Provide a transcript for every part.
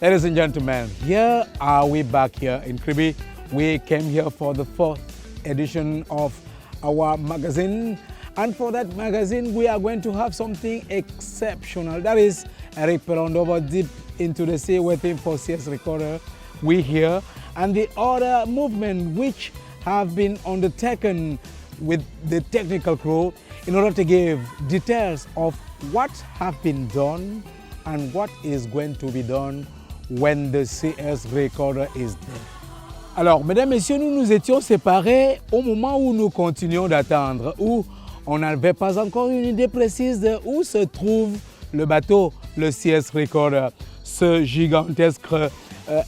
Ladies and gentlemen, here are we back here in Kribi. We came here for the fourth edition of our magazine. And for that magazine, we are going to have something exceptional. That is Eric Pelondoba deep into the sea waiting for CS Recorder. We here and the other movement which have been undertaken with the technical crew in order to give details of what have been done and what is going to be done when the CS Recorder is there. Alors, mesdames, messieurs, nous nous étions séparés au moment où nous continuions d'attendre, où on n'avait pas encore une idée précise de où se trouve le bateau, le CS Recorder, ce gigantesque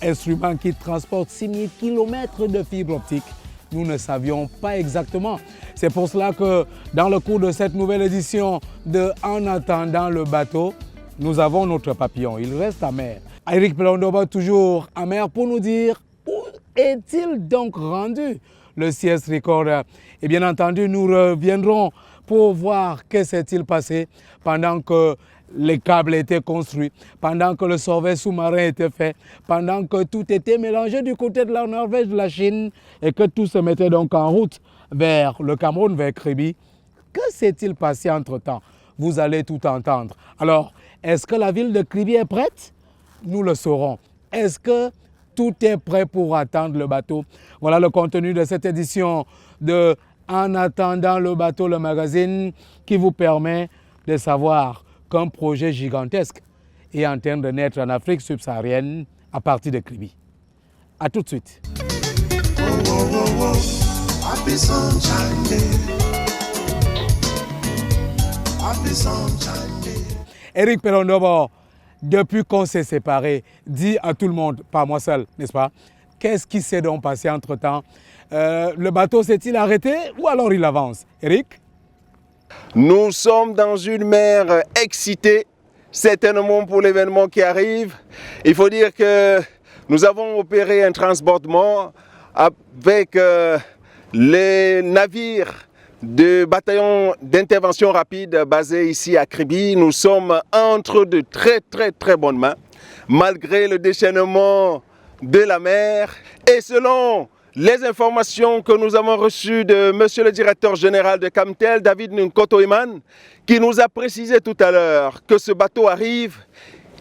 instrument qui transporte 6000 km de fibres optiques. Nous ne savions pas exactement. C'est pour cela que dans le cours de cette nouvelle édition de En attendant le bateau, nous avons notre papillon. Il reste à mer. Eric Pelondoba toujours à mer pour nous dire où est-il donc rendu le CS Recorder. Et bien entendu, nous reviendrons pour voir que s'est-il passé pendant que les câbles étaient construits, pendant que le survey sous-marin était fait, pendant que tout était mélangé du côté de la Norvège, de la Chine, et que tout se mettait donc en route vers le Cameroun, vers Kribi. Que s'est-il passé entre-temps? Vous allez tout entendre. Alors, est-ce que la ville de Kribi est prête? Nous le saurons. Est-ce que tout est prêt pour attendre le bateau? Voilà le contenu de cette édition de En attendant le bateau, le magazine qui vous permet de savoir qu'un projet gigantesque est en train de naître en Afrique subsaharienne à partir de Kribi. A tout de suite. Eric Pelondoba, depuis qu'on s'est séparés, dit à tout le monde, pas moi seul, n'est-ce pas? Qu'est-ce qui s'est donc passé entre-temps? Le bateau s'est-il arrêté ou alors il avance? Eric? Nous sommes dans une mer excitée, certainement pour l'événement qui arrive. Il faut dire que nous avons opéré un transbordement avec les navires du bataillon d'intervention rapide basé ici à Kribi. Nous sommes entre de très bonnes mains, malgré le déchaînement de la mer. Et selon les informations que nous avons reçues de monsieur le directeur général de Camtel, David Nkoto-Iman, qui nous a précisé tout à l'heure que ce bateau arrive,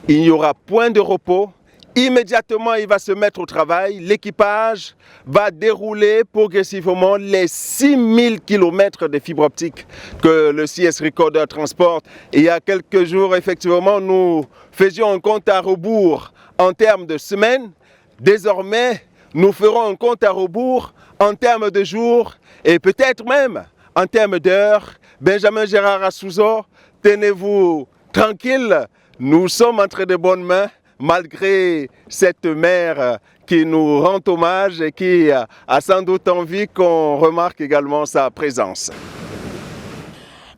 il n'y aura point de repos. Immédiatement, il va se mettre au travail. L'équipage va dérouler progressivement les 6000 km de fibres optiques que le CS Recorder transporte. Et il y a quelques jours, effectivement, nous faisions un compte à rebours en termes de semaines. Désormais, nous ferons un compte à rebours en termes de jours et peut-être même en termes d'heures. Benjamin Gérard Assouzo, tenez-vous tranquille, nous sommes entre de bonnes mains malgré cette mer qui nous rend hommage et qui a sans doute envie qu'on remarque également sa présence.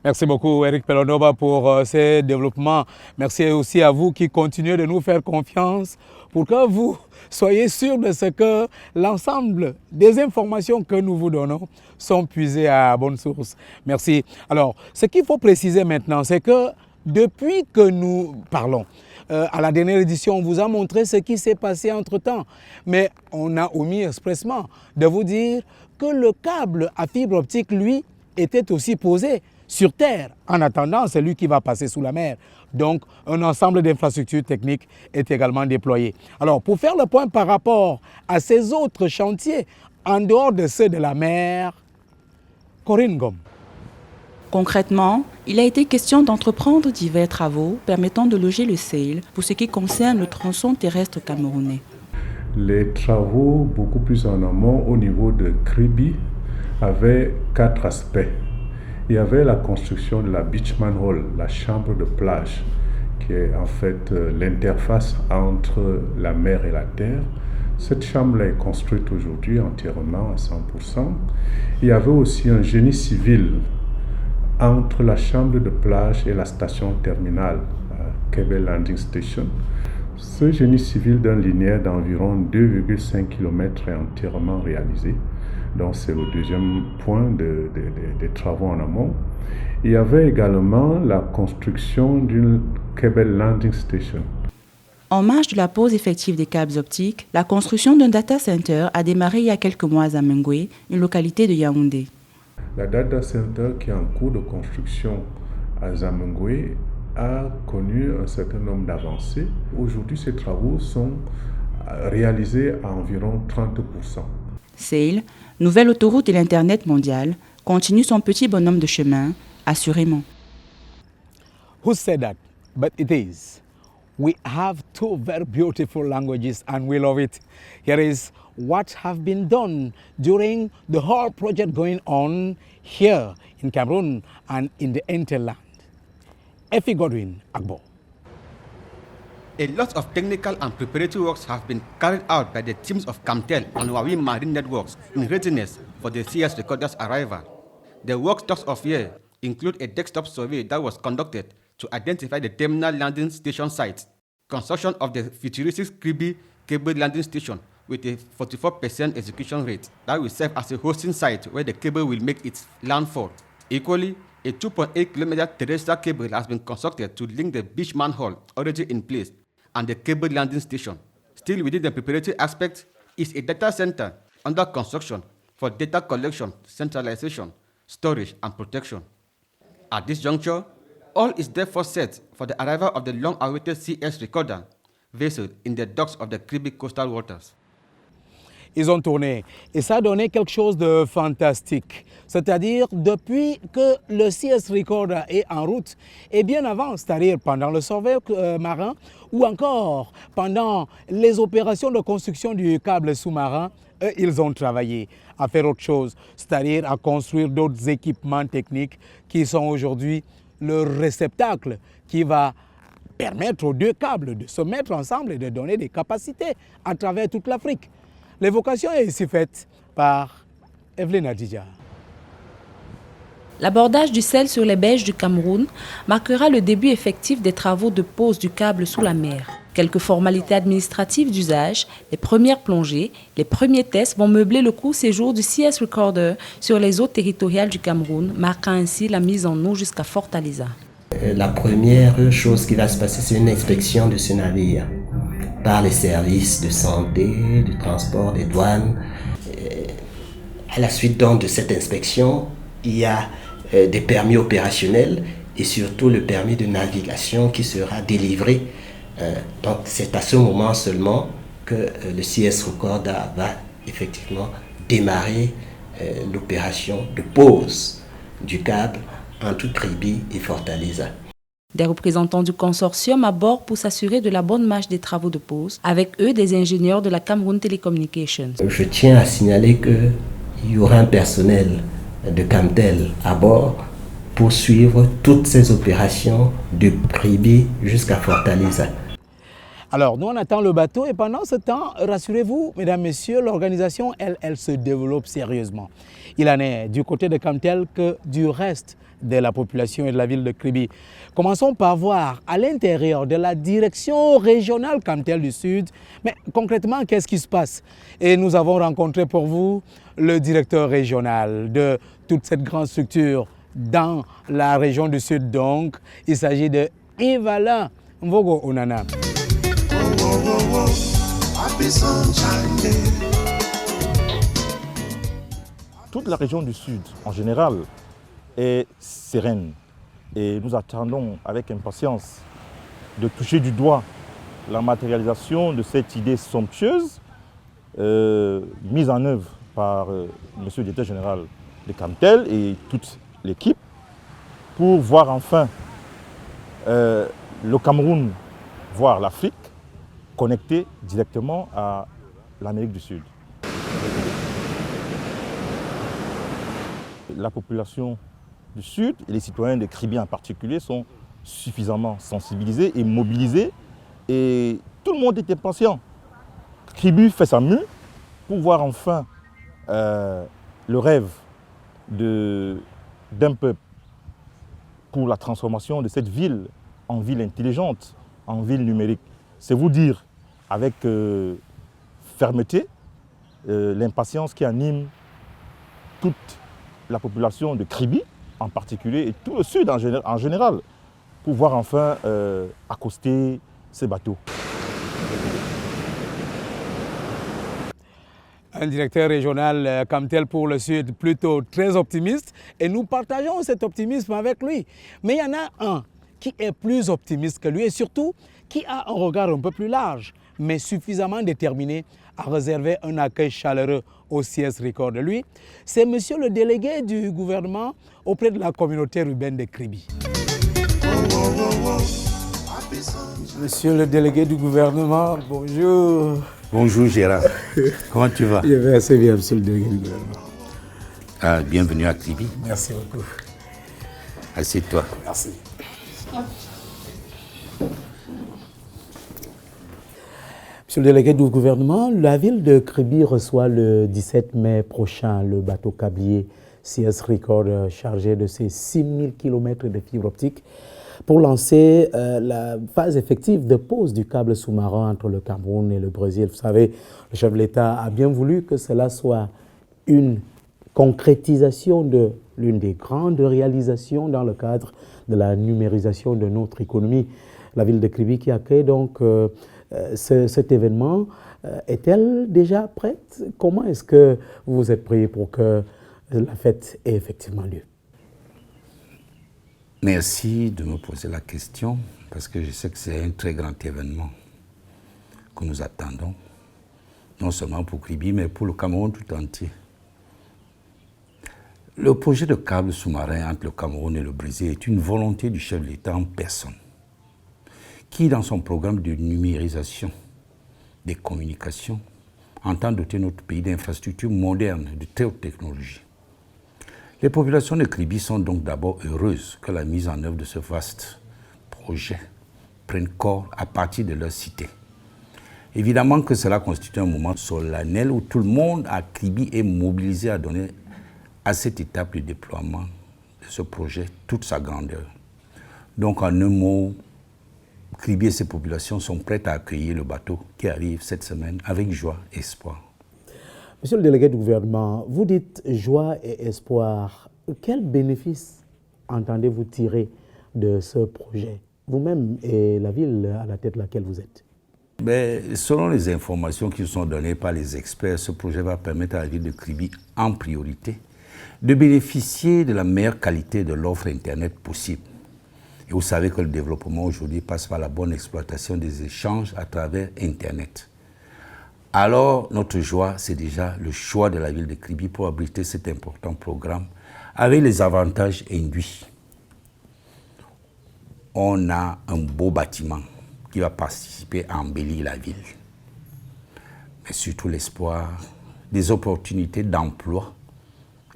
Merci beaucoup Eric Pelondoba pour ces développements. Merci aussi à vous qui continuez de nous faire confiance pour que vous soyez sûrs de ce que l'ensemble des informations que nous vous donnons sont puisées à bonne source. Merci. Alors, ce qu'il faut préciser maintenant, c'est que depuis que nous parlons, à la dernière édition, on vous a montré ce qui s'est passé entre-temps. Mais on a omis expressement de vous dire que le câble à fibre optique, lui, était aussi posé sur terre. En attendant, c'est lui qui va passer sous la mer. Donc, un ensemble d'infrastructures techniques est également déployé. Alors, pour faire le point par rapport à ces autres chantiers, en dehors de ceux de la mer, Corinne Gom. Concrètement, il a été question d'entreprendre divers travaux permettant de loger le sail pour ce qui concerne le tronçon terrestre camerounais. Les travaux beaucoup plus en amont au niveau de Kribi avaient 4 aspects. Il y avait la construction de la beachman hall, la chambre de plage, qui est en fait l'interface entre la mer et la terre. Cette chambre est construite aujourd'hui entièrement à 100%. Il y avait aussi un génie civil entre la chambre de plage et la station terminale, Kebe Landing Station. Ce génie civil d'un linéaire d'environ 2,5 km est entièrement réalisé. Donc c'est le deuxième point des travaux en amont. Il y avait également la construction d'une Kebe Landing Station. En marge de la pose effective des câbles optiques, la construction d'un data center a démarré il y a quelques mois à Mengwe, une localité de Yaoundé. La data center qui est en cours de construction à Zamengwe a connu un certain nombre d'avancées. Aujourd'hui, ces travaux sont réalisés à environ 30%. Sail, nouvelle autoroute de l'Internet mondial, continue son petit bonhomme de chemin, assurément. Who said that? But it is. We have two very beautiful languages and we love it. Here is what have been done during the whole project going on here in Cameroon and in the hinterland. Effie Godwin, Agbo. A lot of technical and preparatory works have been carried out by the teams of Camtel and Huawei Marine Networks in readiness for the CS Recorder's arrival. The work stocks of here include a desktop survey that was conducted to identify the terminal landing station sites, construction of the futuristic Kribi cable landing station with a 44% execution rate that will serve as a hosting site where the cable will make its landfall. Equally, a 2.8 kilometer terrestrial cable has been constructed to link the beach manhole already in place and the cable landing station. Still within the preparatory aspect is a data center under construction for data collection, centralization, storage, and protection. At this juncture, all is therefore set for the arrival of the long-awaited CS Recorder vessel in the docks of the Kribi coastal waters. Ils ont tourné et ça a donné quelque chose de fantastique. C'est-à-dire, depuis que le CS Recorder est en route, et bien avant, c'est-à-dire pendant le survey marin ou encore pendant les opérations de construction du câble sous-marin, ils ont travaillé à faire autre chose, c'est-à-dire à construire d'autres équipements techniques qui sont aujourd'hui le réceptacle qui va permettre aux deux câbles de se mettre ensemble et de donner des capacités à travers toute l'Afrique. L'évocation est ici faite par Evelyne Adidja. L'abordage du sel sur les berges du Cameroun marquera le début effectif des travaux de pose du câble sous la mer. Quelques formalités administratives d'usage, les premières plongées, les premiers tests vont meubler le court séjour du CS Recorder sur les eaux territoriales du Cameroun, marquant ainsi la mise en eau jusqu'à Fortaleza. La première chose qui va se passer, c'est une inspection de ce navire par les services de santé, du transport, des douanes. À la suite donc de cette inspection, il y a des permis opérationnels et surtout le permis de navigation qui sera délivré. Donc c'est à ce moment seulement que le CS Recorder va effectivement démarrer l'opération de pose du câble entre Kribi et Fortaleza. Des représentants du consortium à bord pour s'assurer de la bonne marche des travaux de pose, avec eux des ingénieurs de la Cameroun Telecommunications. Je tiens à signaler qu'il y aura un personnel de Camtel à bord pour suivre toutes ces opérations de Kribi jusqu'à Fortaleza. Alors, nous, on attend le bateau et pendant ce temps, rassurez-vous, mesdames, messieurs, l'organisation, elle se développe sérieusement. Il en est du côté de Camtel que du reste de la population et de la ville de Kribi. Commençons par voir à l'intérieur de la direction régionale Camtel du Sud, mais concrètement, qu'est-ce qui se passe? Et nous avons rencontré pour vous le directeur régional de toute cette grande structure dans la région du Sud. Donc, il s'agit de Yves-Alain Mvogo Onana. Toute la région du Sud, en général, est sereine et nous attendons avec impatience de toucher du doigt la matérialisation de cette idée somptueuse mise en œuvre par Monsieur le Directeur général de Camtel et toute l'équipe pour voir enfin le Cameroun, voire l'Afrique, connecté directement à l'Amérique du Sud. La population du Sud et les citoyens de Kribi en particulier sont suffisamment sensibilisés et mobilisés et tout le monde était patient. Kribi fait sa mue pour voir enfin le rêve d'un peuple pour la transformation de cette ville en ville intelligente, en ville numérique. C'est vous dire avec fermeté l'impatience qui anime toute la population de Kribi en particulier et tout le Sud en général pour voir enfin accoster ces bateaux. Un directeur régional Camtel pour le Sud plutôt très optimiste et nous partageons cet optimisme avec lui. Mais il y en a un qui est plus optimiste que lui et surtout qui a un regard un peu plus large mais suffisamment déterminé à réserver un accueil chaleureux au CS Record de lui. C'est monsieur le délégué du gouvernement auprès de la communauté urbaine de Kribi. Monsieur le délégué du gouvernement, bonjour. Bonjour Gérard, comment tu vas? Je vais assez bien, monsieur le délégué du gouvernement. Bienvenue à Kribi. Merci beaucoup. Assieds-toi. Merci. Monsieur le délégué du gouvernement, la ville de Kribi reçoit le 17 mai prochain le bateau câblier CS Record chargé de ses 6000 km de fibre optique pour lancer la phase effective de pose du câble sous-marin entre le Cameroun et le Brésil. Vous savez, le chef de l'État a bien voulu que cela soit une concrétisation de l'une des grandes réalisations dans le cadre de la numérisation de notre économie. La ville de Kribi qui accueille donc cet événement, est-elle déjà prête? Comment est-ce que vous vous êtes pris pour que la fête ait effectivement lieu? Merci de me poser la question, parce que je sais que c'est un très grand événement que nous attendons, non seulement pour Kribi, mais pour le Cameroun tout entier. Le projet de câble sous-marin entre le Cameroun et le Brésil est une volonté du chef de l'État en personne, qui, dans son programme de numérisation des communications, entend doter notre pays d'infrastructures modernes de très haute technologie. Les populations de Kribi sont donc d'abord heureuses que la mise en œuvre de ce vaste projet prenne corps à partir de leur cité. Évidemment que cela constitue un moment solennel où tout le monde à Kribi est mobilisé à donner à cette étape de déploiement de ce projet toute sa grandeur. Donc en un mot, Kribi et ses populations sont prêtes à accueillir le bateau qui arrive cette semaine avec joie et espoir. Monsieur le délégué du gouvernement, vous dites joie et espoir. Quel bénéfice entendez-vous tirer de ce projet, vous-même et la ville à la tête de laquelle vous êtes? Selon les informations qui sont données par les experts, ce projet va permettre à la ville de Kribi, en priorité, de bénéficier de la meilleure qualité de l'offre Internet possible. Et vous savez que le développement aujourd'hui passe par la bonne exploitation des échanges à travers Internet. Alors, notre joie, c'est déjà le choix de la ville de Kribi pour abriter cet important programme avec les avantages induits. On a un beau bâtiment qui va participer à embellir la ville. Mais surtout l'espoir des opportunités d'emploi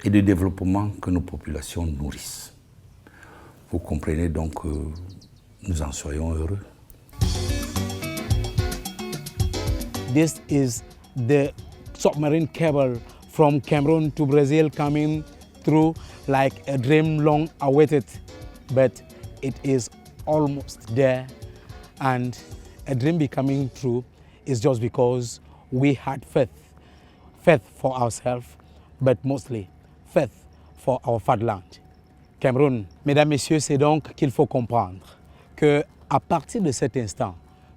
et de développement que nos populations nourrissent. Vous comprenez donc que nous en soyons heureux. This is the submarine cable from Cameroon to Brazil coming through like a dream long awaited, but it is almost there, and a dream becoming true is just because we had faith for ourselves, but mostly faith for our fatherland. Cameroun, mesdames, messieurs, c'est donc qu'il faut comprendre qu'à partir de cet instant,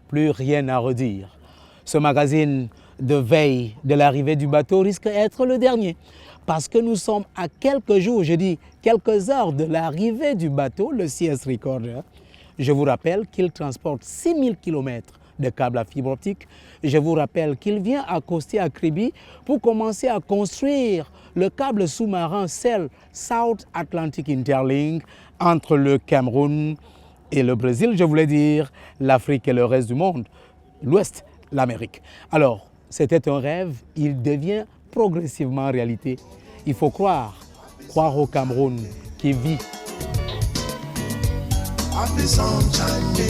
plus rien à redire. Ce magazine de veille de l'arrivée du bateau risque d'être le dernier parce que nous sommes à quelques jours, je dis quelques heures de l'arrivée du bateau, le CS Recorder. Je vous rappelle qu'il transporte 6000 km de câbles à fibre optique. Je vous rappelle qu'il vient accoster à Kribi pour commencer à construire le câble sous-marin CEL South Atlantic Interlink entre le Cameroun et le Brésil, je voulais dire l'Afrique et le reste du monde, l'Ouest, l'Amérique. Alors, c'était un rêve, il devient progressivement réalité. Il faut croire au Cameroun qui vit. Happy Sunshine Day.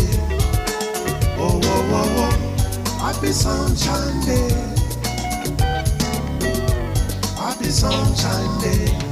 Oh, oh, oh, oh. Happy Sunshine Day. Happy Sunshine Day.